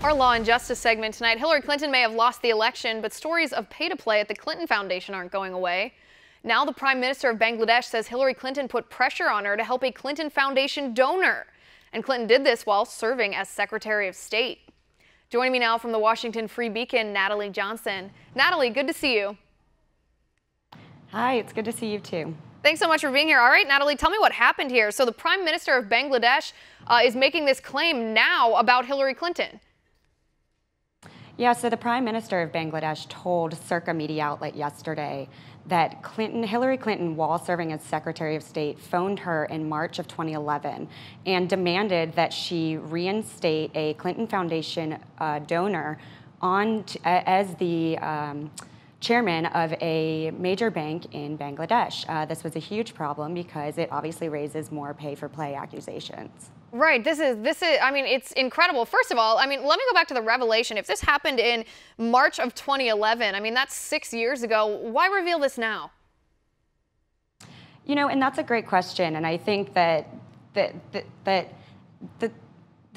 Our Law and Justice segment tonight. Hillary Clinton may have lost the election, but stories of pay-to-play at the Clinton Foundation aren't going away. Now the Prime Minister of Bangladesh says Hillary Clinton put pressure on her to help a Clinton Foundation donor. And Clinton did this while serving as Secretary of State. Joining me now from the Washington Free Beacon, Natalie Johnson. Natalie, good to see you. Hi, it's good to see you too. Thanks so much for being here. All right, Natalie, tell me what happened here. So the Prime Minister of Bangladesh is making this claim now about Hillary Clinton. Yeah, so the Prime Minister of Bangladesh told Circa media outlet yesterday that Hillary Clinton, while serving as Secretary of State, phoned her in March of 2011 and demanded that she reinstate a Clinton Foundation donor as the chairman of a major bank in Bangladesh. This was a huge problem because it obviously raises more pay-for-play accusations. Right. This is, I mean, it's incredible. First of all, I mean, let me go back to the revelation. If this happened in March of 2011, I mean, that's 6 years ago. Why reveal this now? You know, and that's a great question. And I think that the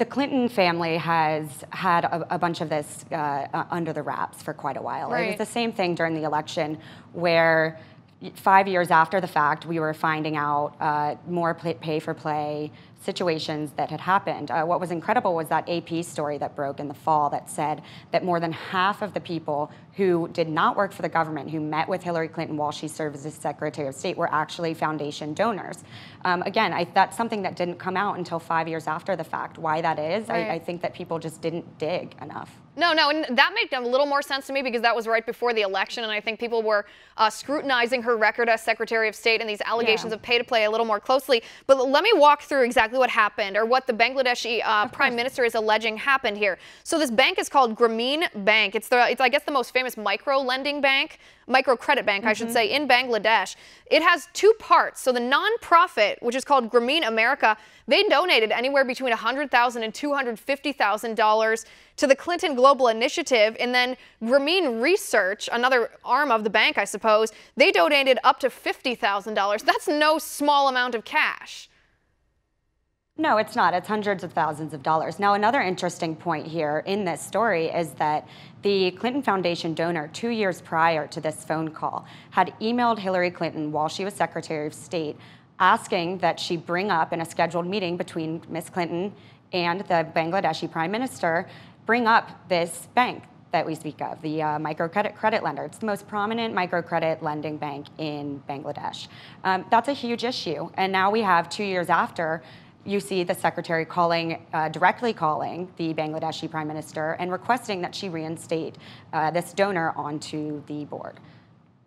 Clinton family has had a bunch of this under the wraps for quite a while. Right. It was the same thing during the election where 5 years after the fact, we were finding out more pay-for-play situations that had happened. What was incredible was that AP story that broke in the fall that said that more than half of the people who did not work for the government, who met with Hillary Clinton while she served as Secretary of State, were actually foundation donors. Again, that's something that didn't come out until 5 years after the fact. Why that is, right. I think that people just didn't dig enough. No, and that made a little more sense to me because that was right before the election, and I think people were scrutinizing her record as Secretary of State and these allegations of pay-to-play a little more closely. But let me walk through exactly what happened, or what the Bangladeshi Prime Minister is alleging happened here. So this bank is called Grameen Bank. It's I guess the most famous micro-lending bank, micro-credit bank, I should say, in Bangladesh. It has two parts. So the non-profit, which is called Grameen America, they donated anywhere between $100,000 and $250,000 to the Clinton Global Initiative. And then Grameen Research, another arm of the bank, I suppose, they donated up to $50,000. That's no small amount of cash. No, it's not. It's hundreds of thousands of dollars. Now, another interesting point here in this story is that the Clinton Foundation donor 2 years prior to this phone call had emailed Hillary Clinton while she was Secretary of State, asking that she bring up in a scheduled meeting between Ms. Clinton and the Bangladeshi Prime Minister, bring up this bank that we speak of, the microcredit lender. It's the most prominent microcredit lending bank in Bangladesh. That's a huge issue. And now we have 2 years after, you see the secretary directly calling the Bangladeshi Prime Minister and requesting that she reinstate this donor onto the board.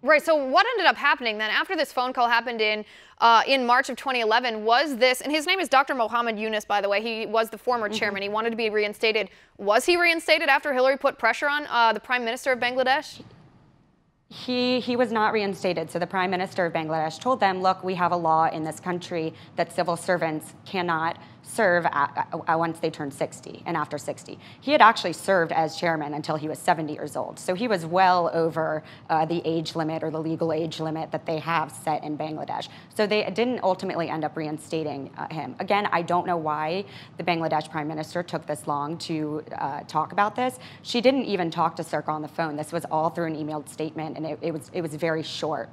Right. So what ended up happening then after this phone call happened in March of 2011 was this, and his name is Dr. Mohammed Yunus, by the way. He was the former chairman. He wanted to be reinstated. Was he reinstated after Hillary put pressure on the Prime Minister of Bangladesh? He was not reinstated. So the Prime Minister of Bangladesh told them, look, we have a law in this country that civil servants cannot serve once they turn 60 and after 60. He had actually served as chairman until he was 70 years old. So he was well over the age limit or the legal age limit that they have set in Bangladesh. So they didn't ultimately end up reinstating him. Again, I don't know why the Bangladesh Prime Minister took this long to talk about this. She didn't even talk to Circa on the phone. This was all through an emailed statement, and it was very short.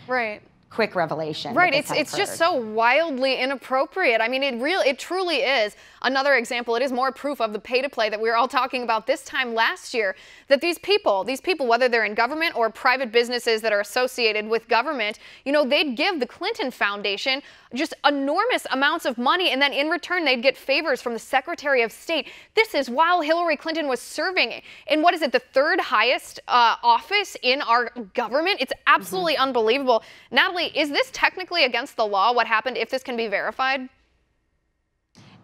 Right. Quick revelation. Right, it's just so wildly inappropriate. I mean, it truly is another example. It is more proof of the pay-to-play that we were all talking about this time last year, that these people, whether they're in government or private businesses that are associated with government, you know, they'd give the Clinton Foundation just enormous amounts of money, and then in return they'd get favors from the Secretary of State. This is while Hillary Clinton was serving in, what is it, the third highest office in our government. It's absolutely unbelievable. Natalie, is this technically against the law, what happened, if this can be verified?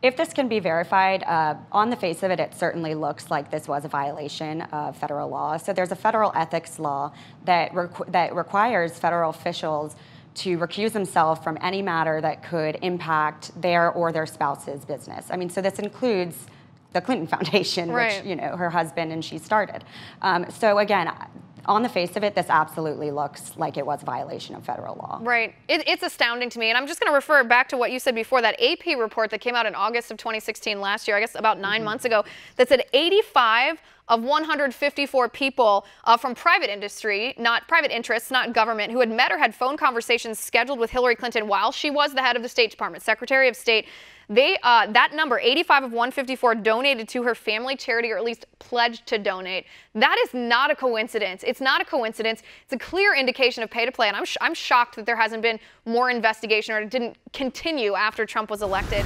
If this can be verified, on the face of it, it certainly looks like this was a violation of federal law. So there's a federal ethics law that requires federal officials to recuse themselves from any matter that could impact their or their spouse's business. I mean, so this includes the Clinton Foundation, which, you know, her husband and she started. So again, on the face of it, this absolutely looks like it was a violation of federal law. Right. It's astounding to me. And I'm just going to refer back to what you said before, that AP report that came out in August of 2016 last year, I guess about 9 months ago, that said 85 of 154 people from private industry, not private interests, not government, who had met or had phone conversations scheduled with Hillary Clinton while she was the head of the State Department, Secretary of State. That number, 85 of 154, donated to her family, charity, or at least pledged to donate. That is not a coincidence. It's not a coincidence. It's a clear indication of pay to play, and I'm shocked that there hasn't been more investigation, or it didn't continue after Trump was elected.